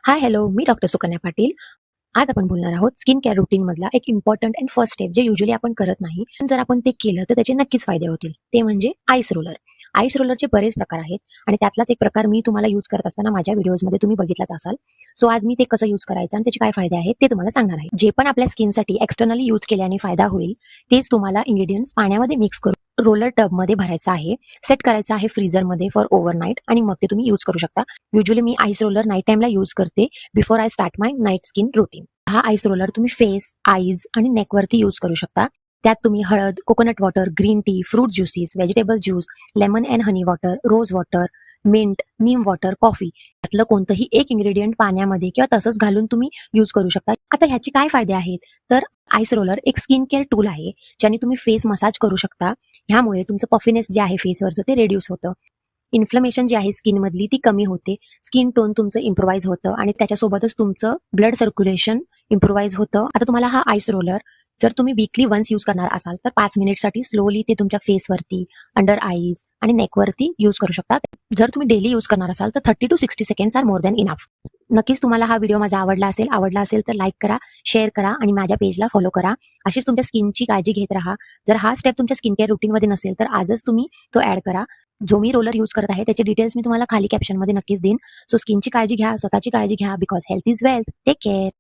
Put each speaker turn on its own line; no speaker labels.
Hi hello मी doctor Sukanya Patil. आज आपण बोलणार आहोत स्किन केअर रुटीन मधला एक इम्पॉर्टंट अँड फर्स्ट स्टेप जे युजली आपण करत नाही, पण जर आपण ते केलं तर त्याचे नक्कीच फायदे होतील. ते म्हणजे आईस रोलर. आईस रोलरचे बरेच प्रकार आहेत आणि त्यातलाच एक प्रकार मी तुम्हाला यूज करत असताना माझ्या व्हिडिओजमध्ये तुम्ही बघिटलाच असाल. सो आज मी ते कसं यूज करायचं आणि त्याचे काय फायदे आहेत ते तुम्हाला सांगणार आहे. जे पण आपल्या स्किनसाठी एक्सटर्नली यूज केल्याने फायदा होईल तेच तुम्हाला इन्ग्रेडियंट्स पाण्यामध्ये मिक्स करून रोलर टबमध्ये भरायचं आहे. सेट करायचं आहे फ्रीझरमध्ये फॉर ओव्हरनाईट आणि मग ते तुम्ही यूज करू शकता. युजली मी आईस रोलर नाईट टाइमला यूज करते before I start my night skin routine. हा आईस रोलर तुम्ही फेस, आईज आणि नेकवरती यूज करू शकता. त्यात तुम्ही हळद, coconut water, green tea, fruit juices, vegetable juice, lemon and honey water, rose water, mint, नीम वॉटर, कॉफी यातलं कोणतंही एक इन्ग्रेडियंट पाण्यामध्ये किंवा तसंच घालून तुम्ही यूज करू शकता. आता ह्याचे काय फायदे आहेत तर आईस रोलर एक स्किन केअर टूल आहे ज्याने तुम्ही फेस मसाज करू शकता. ह्यामुळे तुमचं पफिनेस जे आहे फेसवरचं ते रिड्यूस होतं. इन्फ्लमेशन जी आहे स्किन मधली ती कमी होते. स्किन टोन तुमचं इम्प्रोवाइज होतं आणि त्याच्यासोबतच तुमचं ब्लड सर्क्युलेशन इम्प्रोवाइज होतं. आता तुम्हाला हा आईस रोलर जर तुम्ही वीकली वन्स यूज करणार असाल तर 5 मिनिटसाठी स्लोली ते तुमच्या फेसवरती, अंडर आईज आणि नेकवरती यूज करू शकता. जर तुम्ही डेली यूज करणार असाल तर 30 to 60 seconds are more than enough. नक्कीच तुम्हाला हा व्हिडिओ माझा आवडला असेल तर लाईक करा, शेअर करा आणि माझ्या पेजला फॉलो करा. अशीच तुमच्या स्किनची काळजी घेत राहा. जर हा स्टेप तुमच्या स्किन केअर रुटीनमध्ये नसेल तर आजच तुम्ही तो ऍड करा. जो मी रोलर यूज करत आहे त्याचे डिटेल्स मी तुम्हाला खाली कॅप्शनमध्ये नक्कीच देईन. सो स्किनची काळजी घ्या, स्वतःची काळजी घ्या, because health is wealth. Take care.